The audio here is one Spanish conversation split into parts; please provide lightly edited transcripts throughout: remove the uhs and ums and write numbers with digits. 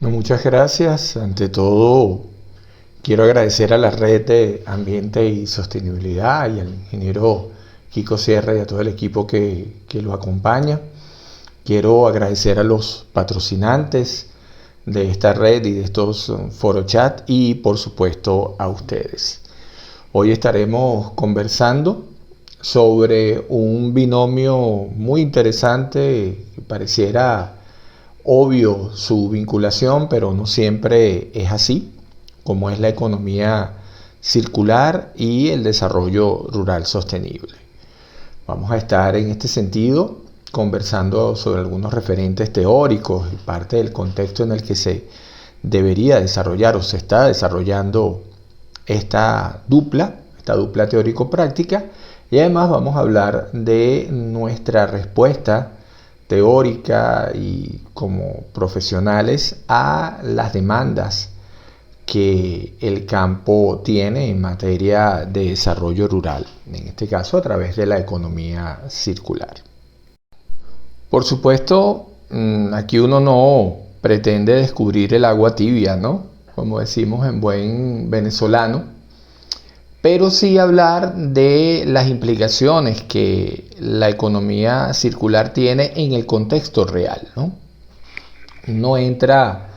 Muchas gracias. Ante todo, quiero agradecer a la Red de Ambiente y Sostenibilidad y al ingeniero Kiko Sierra y a todo el equipo que lo acompaña. Quiero agradecer a los patrocinantes de esta red y de estos foro chat y por supuesto a ustedes. Hoy estaremos conversando sobre un binomio muy interesante que pareciera obvio su vinculación, pero no siempre es así, como es la economía circular y el desarrollo rural sostenible. Vamos a estar en este sentido conversando sobre algunos referentes teóricos y parte del contexto en el que se debería desarrollar o se está desarrollando esta dupla teórico-práctica, y además vamos a hablar de nuestra respuesta teórica y como profesionales a las demandas que el campo tiene en materia de desarrollo rural, en este caso a través de la economía circular. Por supuesto, aquí uno no pretende descubrir el agua tibia, ¿no? Como decimos en buen venezolano, pero sí hablar de las implicaciones que la economía circular tiene en el contexto real, ¿no? Uno entra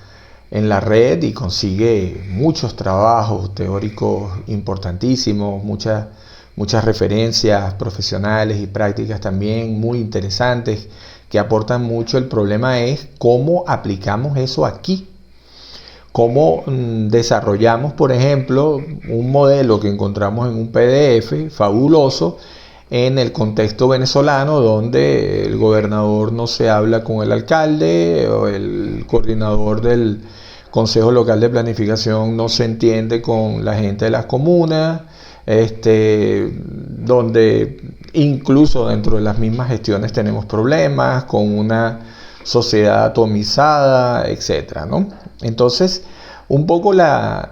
en la red y consigue muchos trabajos teóricos importantísimos, muchas referencias profesionales y prácticas también muy interesantes que aportan mucho. El problema es cómo aplicamos eso aquí. Cómo desarrollamos, por ejemplo, un modelo que encontramos en un PDF fabuloso en el contexto venezolano, donde el gobernador no se habla con el alcalde o el coordinador del Consejo Local de Planificación no se entiende con la gente de las comunas, donde incluso dentro de las mismas gestiones tenemos problemas con una sociedad atomizada, etcétera, ¿no? Entonces, un poco la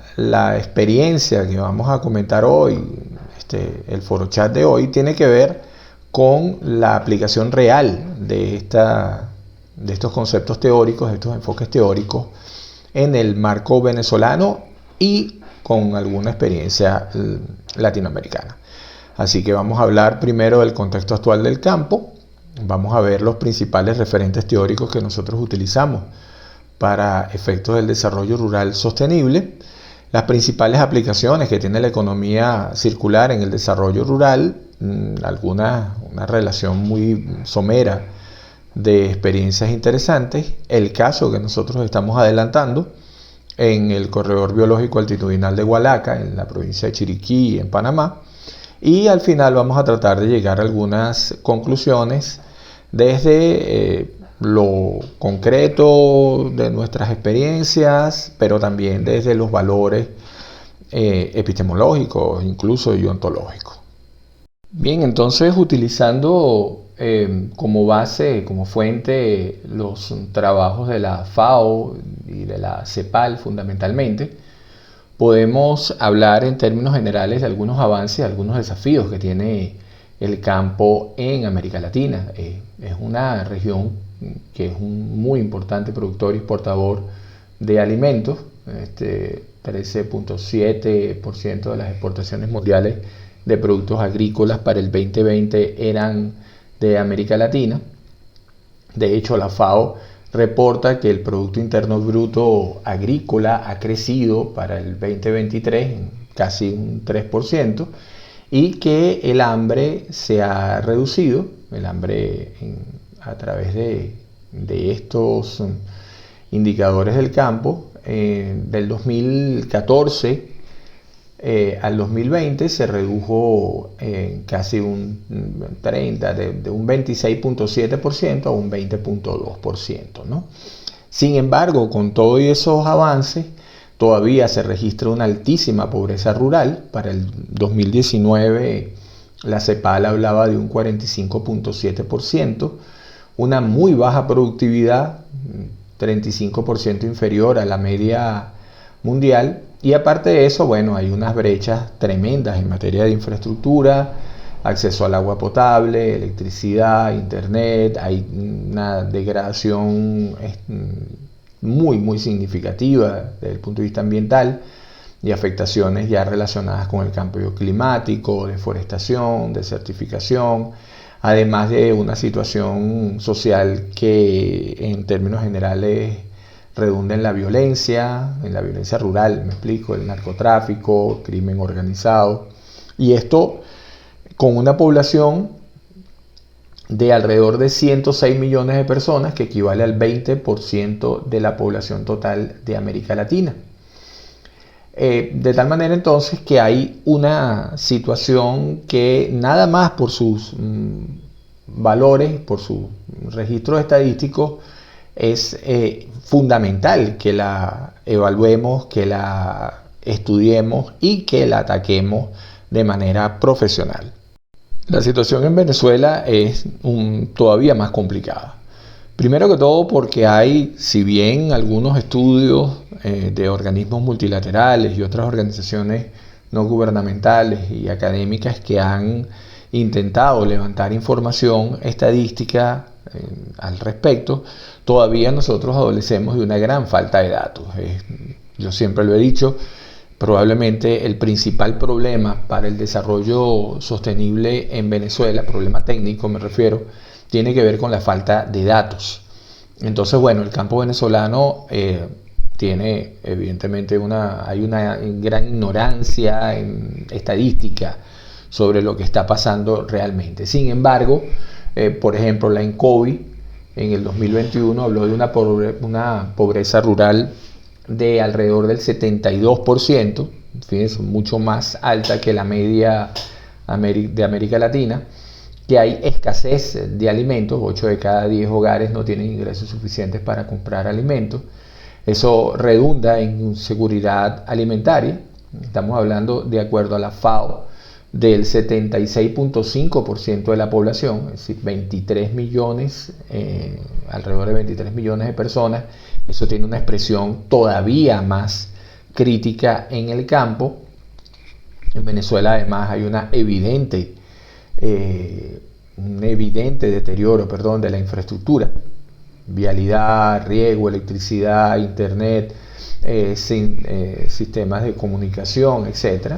experiencia que vamos a comentar hoy, el foro chat de hoy, tiene que ver con la aplicación real de estos conceptos teóricos, de estos enfoques teóricos en el marco venezolano y con alguna experiencia latinoamericana. Así que vamos a hablar primero del contexto actual del campo. Vamos a ver los principales referentes teóricos que nosotros utilizamos para efectos del desarrollo rural sostenible, las principales aplicaciones que tiene la economía circular en el desarrollo rural, una relación muy somera de experiencias interesantes, el caso que nosotros estamos adelantando en el corredor biológico altitudinal de Hualaca, en la provincia de Chiriquí, en Panamá, y al final vamos a tratar de llegar a algunas conclusiones desde lo concreto de nuestras experiencias, pero también desde los valores epistemológicos, incluso y ontológicos. Bien, entonces utilizando como base, como fuente, los trabajos de la FAO y de la CEPAL fundamentalmente, podemos hablar en términos generales de algunos avances, algunos desafíos que tiene el campo en América Latina. Es una región que es un muy importante productor y exportador de alimentos. 13.7% de las exportaciones mundiales de productos agrícolas para el 2020 eran de América Latina. De hecho, la FAO reporta que el Producto Interno Bruto agrícola ha crecido para el 2023 en casi un 3%, y que el hambre se ha reducido, el hambre a través de estos indicadores del campo, del 2014 al 2020 se redujo casi un 30, de un 26.7% a un 20.2%, ¿no? Sin embargo, con todos esos avances, todavía se registra una altísima pobreza rural. Para el 2019 la CEPAL hablaba de un 45.7%, una muy baja productividad, 35% inferior a la media mundial, y aparte de eso, bueno, hay unas brechas tremendas en materia de infraestructura, acceso al agua potable, electricidad, internet, hay una degradación muy significativa desde el punto de vista ambiental y afectaciones ya relacionadas con el cambio climático, deforestación, desertificación, además de una situación social que en términos generales redunda en la violencia rural, me explico, el narcotráfico, crimen organizado, y esto con una población de alrededor de 106 millones de personas, que equivale al 20% de la población total de América Latina. De tal manera entonces que hay una situación que nada más por sus valores, por sus registros estadísticos, es fundamental que la evaluemos, que la estudiemos y que la ataquemos de manera profesional. La situación en Venezuela es todavía más complicada. Primero que todo porque hay, si bien algunos estudios de organismos multilaterales y otras organizaciones no gubernamentales y académicas que han intentado levantar información estadística al respecto, todavía nosotros adolecemos de una gran falta de datos. Yo siempre lo he dicho, probablemente el principal problema para el desarrollo sostenible en Venezuela, problema técnico me refiero, tiene que ver con la falta de datos. Entonces, bueno, el campo venezolano tiene evidentemente hay una gran ignorancia estadística sobre lo que está pasando realmente. Sin embargo, por ejemplo, la ENCOVI en el 2021 habló de una pobreza rural de alrededor del 72%, fíjense, mucho más alta que la media de América Latina, que hay escasez de alimentos, 8 de cada 10 hogares no tienen ingresos suficientes para comprar alimentos. Eso redunda en inseguridad alimentaria. Estamos hablando, de acuerdo a la FAO, del 76.5% de la población, es decir, 23 millones, alrededor de 23 millones de personas. Eso tiene una expresión todavía más crítica en el campo. En Venezuela además hay un evidente deterioro de la infraestructura, vialidad, riego, electricidad, internet, sistemas de comunicación, etc.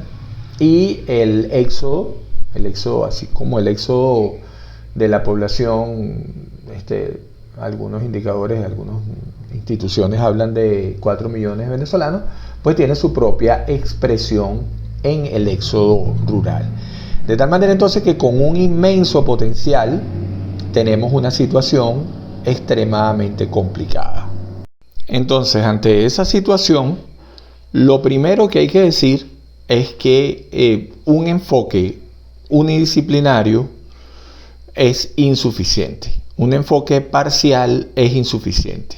Y el éxodo, así como el éxodo de la población, algunos indicadores, algunas instituciones hablan de 4 millones de venezolanos, pues tiene su propia expresión en el éxodo rural. De tal manera entonces que con un inmenso potencial tenemos una situación extremadamente complicada. Entonces, ante esa situación, lo primero que hay que decir es que un enfoque unidisciplinario es insuficiente. Un enfoque parcial es insuficiente.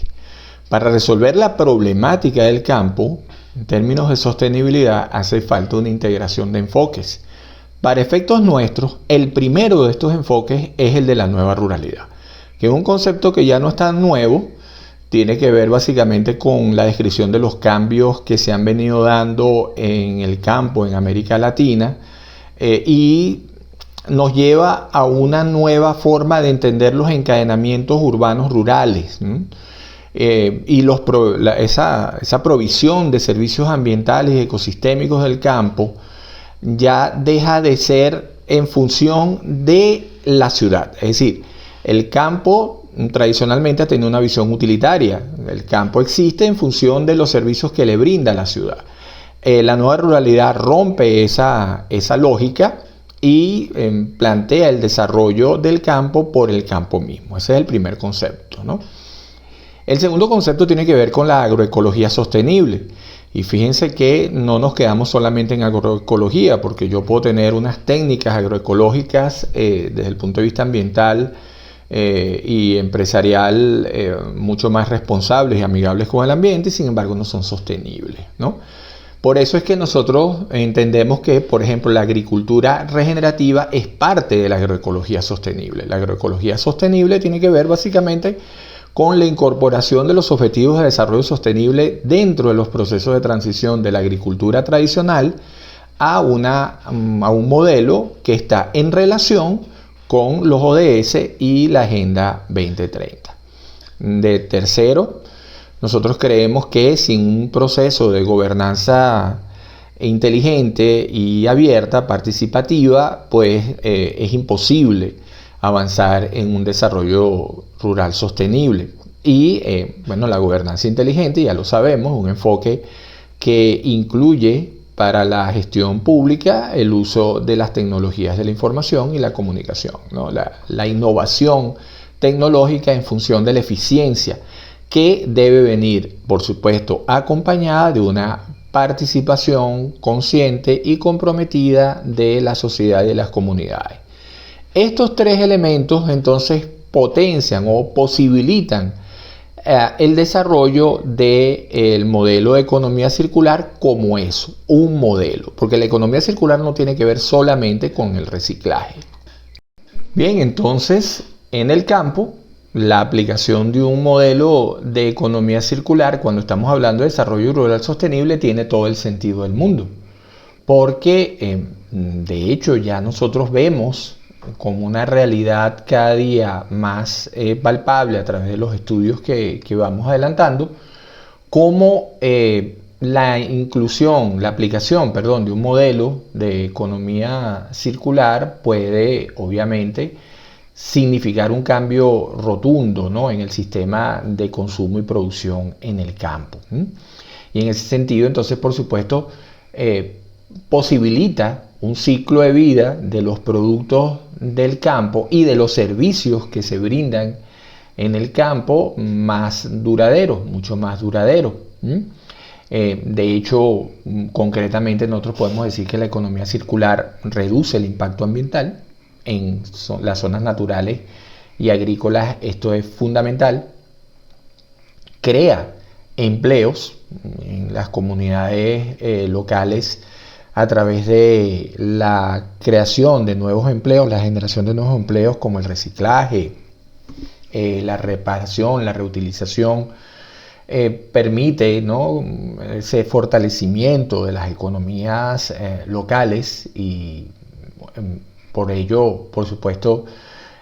Para resolver la problemática del campo, en términos de sostenibilidad, hace falta una integración de enfoques. Para efectos nuestros, el primero de estos enfoques es el de la nueva ruralidad, que es un concepto que ya no es tan nuevo, tiene que ver básicamente con la descripción de los cambios que se han venido dando en el campo en América Latina y nos lleva a una nueva forma de entender los encadenamientos urbanos rurales. Y esa provisión de servicios ambientales y ecosistémicos del campo ya deja de ser en función de la ciudad. Es decir, el campo tradicionalmente ha tenido una visión utilitaria. El campo existe en función de los servicios que le brinda la ciudad. La nueva ruralidad rompe esa lógica y plantea el desarrollo del campo por el campo mismo. Ese es el primer concepto, ¿no? El segundo concepto tiene que ver con la agroecología sostenible. Y fíjense que no nos quedamos solamente en agroecología, porque yo puedo tener unas técnicas agroecológicas desde el punto de vista ambiental y empresarial mucho más responsables y amigables con el ambiente, y sin embargo no son sostenibles, ¿no? Por eso es que nosotros entendemos que, por ejemplo, la agricultura regenerativa es parte de la agroecología sostenible. La agroecología sostenible tiene que ver básicamente con la incorporación de los objetivos de desarrollo sostenible dentro de los procesos de transición de la agricultura tradicional a un modelo que está en relación con los ODS y la Agenda 2030. De tercero, Nosotros creemos que sin un proceso de gobernanza inteligente y abierta, participativa, pues es imposible avanzar en un desarrollo rural sostenible. Y bueno, la gobernanza inteligente, ya lo sabemos, un enfoque que incluye para la gestión pública el uso de las tecnologías de la información y la comunicación, ¿no? La innovación tecnológica en función de la eficiencia, que debe venir, por supuesto, acompañada de una participación consciente y comprometida de la sociedad y de las comunidades. Estos tres elementos entonces potencian o posibilitan el desarrollo del modelo de economía circular como eso, un modelo, porque la economía circular no tiene que ver solamente con el reciclaje. Bien, entonces en el campo, la aplicación de un modelo de economía circular, cuando estamos hablando de desarrollo rural sostenible, tiene todo el sentido del mundo, porque de hecho ya nosotros vemos como una realidad cada día más palpable a través de los estudios que vamos adelantando, cómo la inclusión, la aplicación, perdón, de un modelo de economía circular puede obviamente significar un cambio rotundo, ¿no?, en el sistema de consumo y producción en el campo. Y en ese sentido, entonces, por supuesto, posibilita un ciclo de vida de los productos del campo y de los servicios que se brindan en el campo más duradero, mucho más duradero. De hecho, concretamente nosotros podemos decir que la economía circular reduce el impacto ambiental en las zonas naturales y agrícolas. Esto es fundamental. Crea empleos en las comunidades locales a través de la creación de nuevos empleos, la generación de nuevos empleos como el reciclaje, la reparación, la reutilización, permite, ¿no?, ese fortalecimiento de las economías locales y por ello, por supuesto,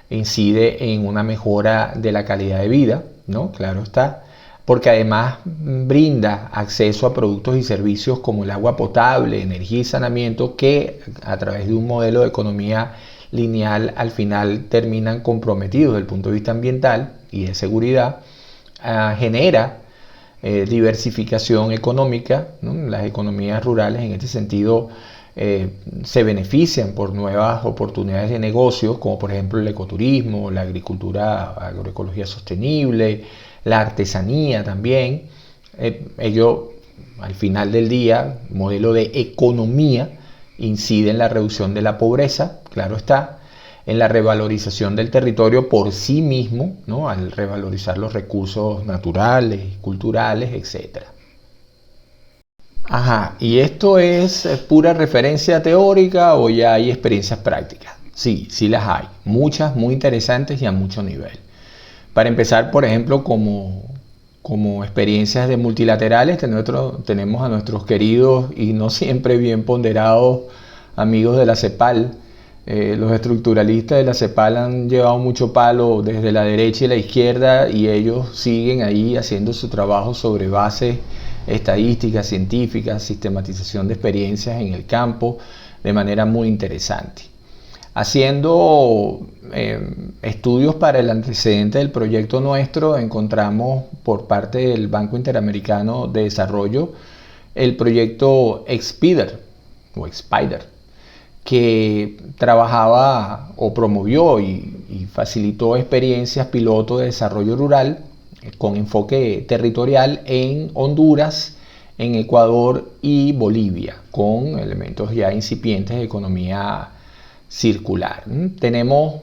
incide en una mejora de la calidad de vida, ¿no? Claro está, porque además brinda acceso a productos y servicios como el agua potable, energía y saneamiento, que a través de un modelo de economía lineal al final terminan comprometidos desde el punto de vista ambiental y de seguridad. Genera diversificación económica, ¿no? Las economías rurales en este sentido se benefician por nuevas oportunidades de negocios, como por ejemplo el ecoturismo, la agricultura, agroecología sostenible, la artesanía también. Ello, al final del día, modelo de economía, incide en la reducción de la pobreza, claro está, en la revalorización del territorio por sí mismo, ¿no?, al revalorizar los recursos naturales, culturales, etc. Ajá, ¿y esto es pura referencia teórica o ya hay experiencias prácticas? Sí, sí las hay, muchas muy interesantes y a mucho nivel. Para empezar, por ejemplo, como experiencias de multilaterales, tenemos a nuestros queridos y no siempre bien ponderados amigos de la CEPAL. Los estructuralistas de la CEPAL han llevado mucho palo desde la derecha y la izquierda, y ellos siguen ahí haciendo su trabajo sobre bases estadísticas, científicas, sistematización de experiencias en el campo, de manera muy interesante. Haciendo estudios para el antecedente del proyecto nuestro, encontramos por parte del Banco Interamericano de Desarrollo el proyecto XPIDER, que trabajaba o promovió y facilitó experiencias piloto de desarrollo rural con enfoque territorial en Honduras, en Ecuador y Bolivia, con elementos ya incipientes de economía circular. Tenemos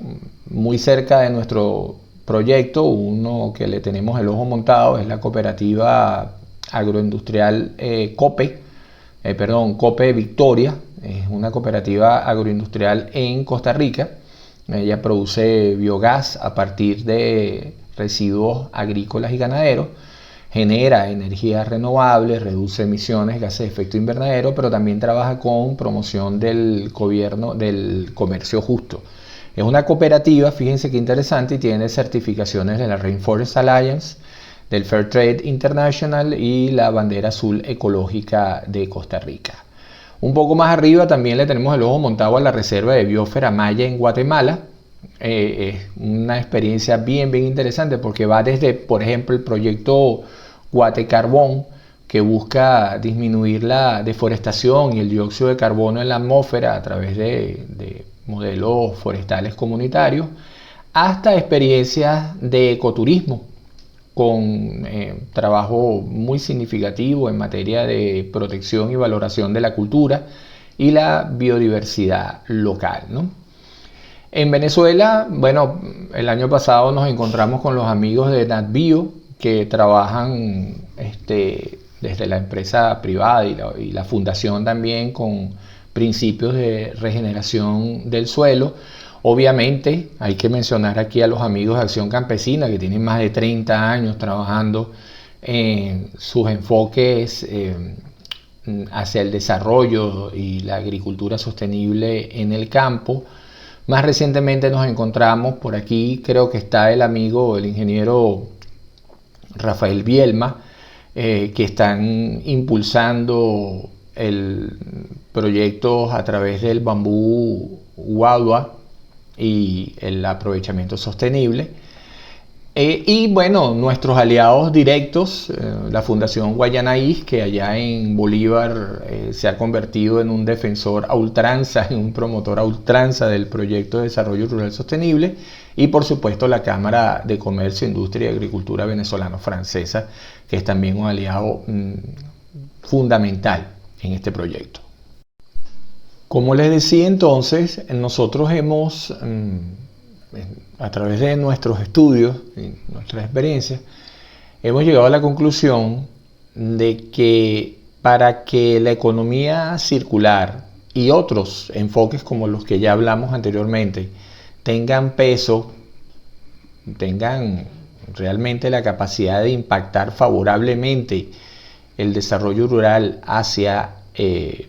muy cerca de nuestro proyecto uno que le tenemos el ojo montado, es la cooperativa agroindustrial COPE Victoria. Es una cooperativa agroindustrial en Costa Rica. Ella produce biogás a partir de residuos agrícolas y ganaderos, genera energías renovables, reduce emisiones, gases de efecto invernadero, pero también trabaja con promoción del gobierno del comercio justo. Es una cooperativa, fíjense qué interesante, y tiene certificaciones de la Rainforest Alliance, del Fair Trade International y la bandera azul ecológica de Costa Rica. Un poco más arriba también le tenemos el ojo montado a la reserva de biosfera maya en Guatemala. Es una experiencia bien interesante porque va desde, por ejemplo, el proyecto Guatecarbón, que busca disminuir la deforestación y el dióxido de carbono en la atmósfera a través de modelos forestales comunitarios, hasta experiencias de ecoturismo con trabajo muy significativo en materia de protección y valoración de la cultura y la biodiversidad local, ¿no? En Venezuela, bueno, el año pasado nos encontramos con los amigos de NatBio que trabajan desde la empresa privada y la fundación también con principios de regeneración del suelo. Obviamente hay que mencionar aquí a los amigos de Acción Campesina que tienen más de 30 años trabajando en sus enfoques hacia el desarrollo y la agricultura sostenible en el campo. Más recientemente nos encontramos por aquí, creo que está el amigo, el ingeniero Rafael Bielma, que están impulsando el proyecto a través del bambú guadua y el aprovechamiento sostenible. Y bueno, nuestros aliados directos, la Fundación Guayanaís, que allá en Bolívar se ha convertido en un defensor a ultranza, en un promotor a ultranza del proyecto de desarrollo rural sostenible, y por supuesto la Cámara de Comercio, Industria y Agricultura venezolano-francesa, que es también un aliado fundamental en este proyecto. Como les decía entonces, nosotros hemos, a través de nuestros estudios y nuestras experiencias, hemos llegado a la conclusión de que para que la economía circular y otros enfoques como los que ya hablamos anteriormente tengan peso, tengan realmente la capacidad de impactar favorablemente el desarrollo rural hacia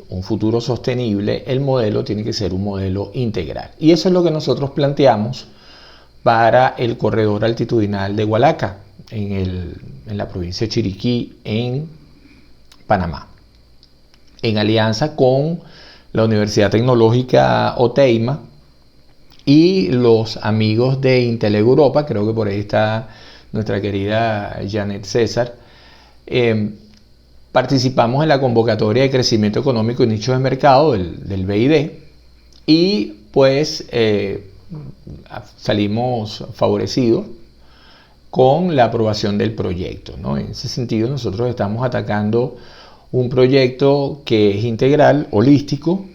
un futuro sostenible, el modelo tiene que ser un modelo integral. Y eso es lo que nosotros planteamos para el corredor altitudinal de Hualaca, en la provincia de Chiriquí, en Panamá, en alianza con la Universidad Tecnológica Oteima y los amigos de Intel Europa. Creo que por ahí está nuestra querida Janet César. Participamos en la convocatoria de crecimiento económico y nichos de mercado del BID y pues salimos favorecidos con la aprobación del proyecto, ¿no? En ese sentido nosotros estamos atacando un proyecto que es integral, holístico,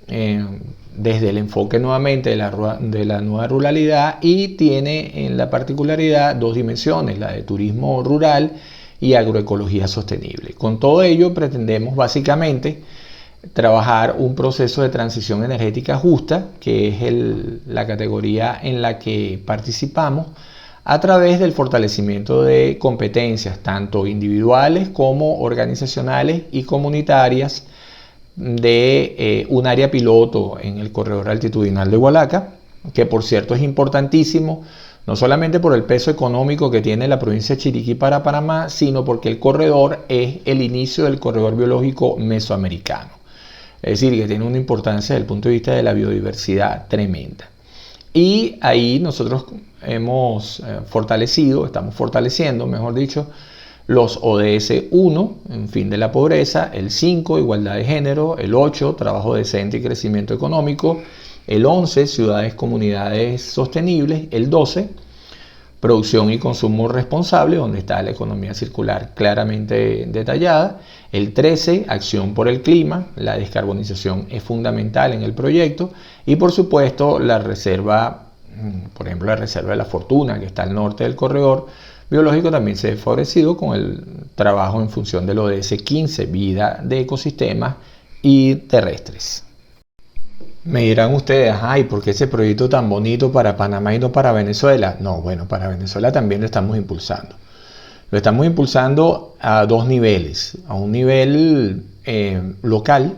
desde el enfoque nuevamente de la nueva ruralidad, y tiene en la particularidad dos dimensiones, la de turismo rural y agroecología sostenible. Con todo ello pretendemos básicamente trabajar un proceso de transición energética justa, que es la categoría en la que participamos, a través del fortalecimiento de competencias tanto individuales como organizacionales y comunitarias de un área piloto en el corredor altitudinal de Hualaca, que por cierto es importantísimo, no solamente por el peso económico que tiene la provincia de Chiriquí para Panamá, sino porque el corredor es el inicio del corredor biológico mesoamericano. Es decir, que tiene una importancia desde el punto de vista de la biodiversidad tremenda. Y ahí nosotros hemos estamos fortaleciendo, mejor dicho, los ODS 1, en fin de la pobreza, el 5, igualdad de género, el 8, trabajo decente y crecimiento económico, el 11, ciudades, comunidades sostenibles, el 12, producción y consumo responsable, donde está la economía circular claramente detallada, el 13, acción por el clima, la descarbonización es fundamental en el proyecto, y por supuesto la reserva, por ejemplo la reserva de la Fortuna, que está al norte del corredor biológico, también se ha favorecido con el trabajo en función del ODS 15, vida de ecosistemas y terrestres. Me dirán ustedes, ay, ¿por qué ese proyecto tan bonito para Panamá y no para Venezuela? No, bueno, para Venezuela también lo estamos impulsando. Lo estamos impulsando a dos niveles. A un nivel local,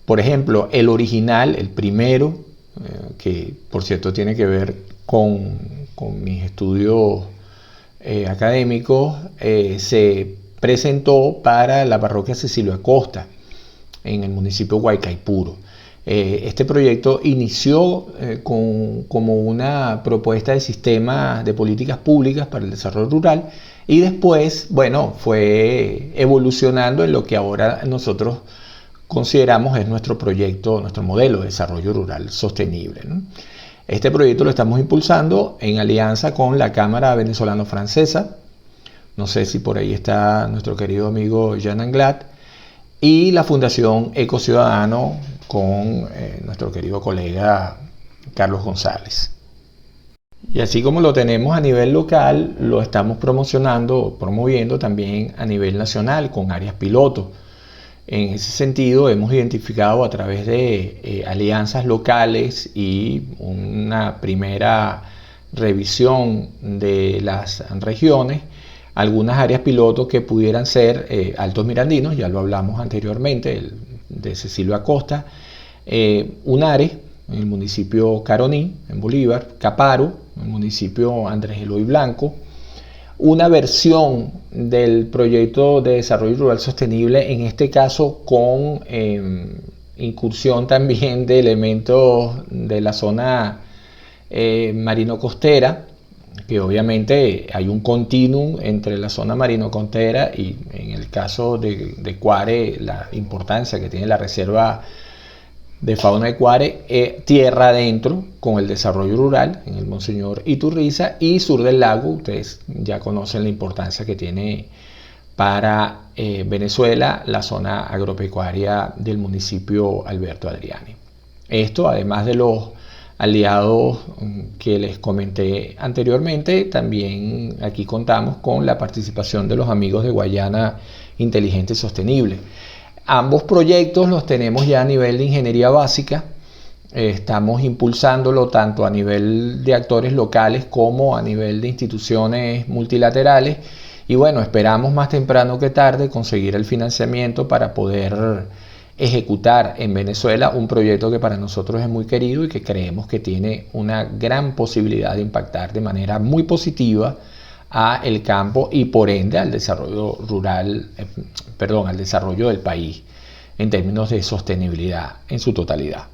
por ejemplo, el original, el primero, que por cierto tiene que ver con mis estudios académicos, se presentó para la parroquia Cecilio Acosta en el municipio de Guaycaipuro. Este proyecto inició como una propuesta de sistema de políticas públicas para el desarrollo rural y después, bueno, fue evolucionando en lo que ahora nosotros consideramos es nuestro proyecto, nuestro modelo de desarrollo rural sostenible, ¿no? Este proyecto lo estamos impulsando en alianza con la Cámara Venezolano-Francesa, no sé si por ahí está nuestro querido amigo Jean Anglade, y la Fundación Ecociudadano con nuestro querido colega Carlos González. Y así como lo tenemos a nivel local, lo estamos promoviendo también a nivel nacional con áreas piloto. En ese sentido, hemos identificado a través de alianzas locales y una primera revisión de las regiones, algunas áreas pilotos que pudieran ser Altos Mirandinos, ya lo hablamos anteriormente, de Cecilio Acosta, Unare, en el municipio Caroní, en Bolívar, Caparo, en el municipio Andrés Eloy Blanco, una versión del proyecto de desarrollo rural sostenible, en este caso con incursión también de elementos de la zona marino-costera, que obviamente hay un continuum entre la zona marino-costera y en el caso de Cuare, la importancia que tiene la reserva de fauna de Cuare, tierra adentro con el desarrollo rural en el Monseñor Iturriza, y sur del lago, ustedes ya conocen la importancia que tiene para Venezuela la zona agropecuaria del municipio Alberto Adriani. Esto, además de los aliados que les comenté anteriormente, también aquí contamos con la participación de los amigos de Guayana Inteligente y Sostenible. Ambos proyectos los tenemos ya a nivel de ingeniería básica, estamos impulsándolo tanto a nivel de actores locales como a nivel de instituciones multilaterales, y bueno, esperamos más temprano que tarde conseguir el financiamiento para poder ejecutar en Venezuela un proyecto que para nosotros es muy querido y que creemos que tiene una gran posibilidad de impactar de manera muy positiva a el campo y por ende al desarrollo rural, al desarrollo del país en términos de sostenibilidad en su totalidad.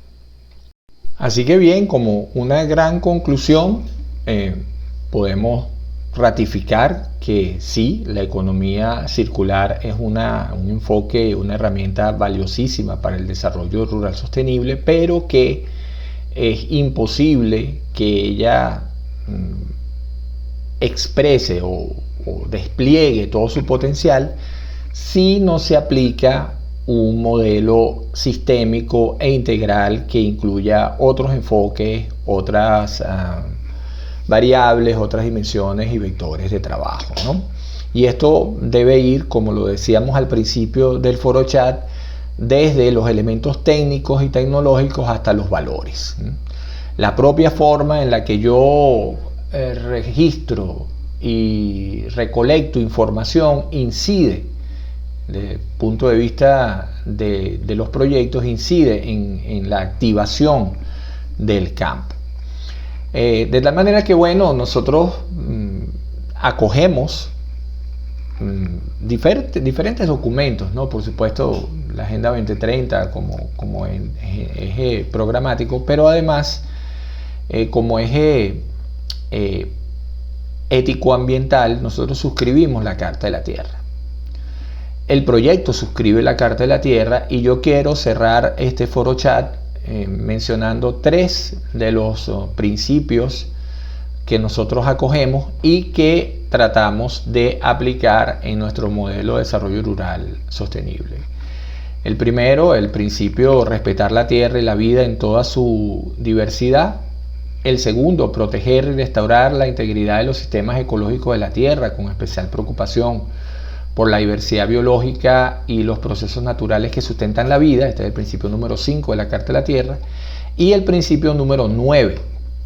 Así que bien, como una gran conclusión, podemos ratificar que sí, la economía circular es un enfoque, una herramienta valiosísima para el desarrollo rural sostenible, pero que es imposible que ella exprese o despliegue todo su potencial si no se aplica un modelo sistémico e integral que incluya otros enfoques, otras variables, otras dimensiones y vectores de trabajo, ¿no? Y esto debe ir, como lo decíamos al principio del foro chat, desde los elementos técnicos y tecnológicos hasta los valores. La propia forma en la que yo registro y recolecto información incide, desde el punto de vista de los proyectos, incide en la activación del campo. De tal manera que, bueno, nosotros acogemos diferentes documentos, ¿no? Por supuesto, la Agenda 2030 como eje programático, pero además como eje ético-ambiental, nosotros suscribimos la Carta de la Tierra. El proyecto suscribe la Carta de la Tierra y yo quiero cerrar este foro chat mencionando 3 de los principios que nosotros acogemos y que tratamos de aplicar en nuestro modelo de desarrollo rural sostenible. El primero, el principio respetar la tierra y la vida en toda su diversidad. El segundo, proteger y restaurar la integridad de los sistemas ecológicos de la tierra, con especial preocupación por la diversidad biológica y los procesos naturales que sustentan la vida. Este es el principio número 5 de la Carta de la Tierra. Y el principio número 9,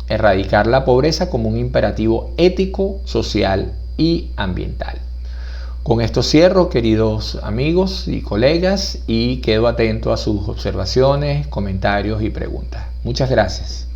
erradicar la pobreza como un imperativo ético, social y ambiental. Con esto cierro, queridos amigos y colegas, y quedo atento a sus observaciones, comentarios y preguntas. Muchas gracias.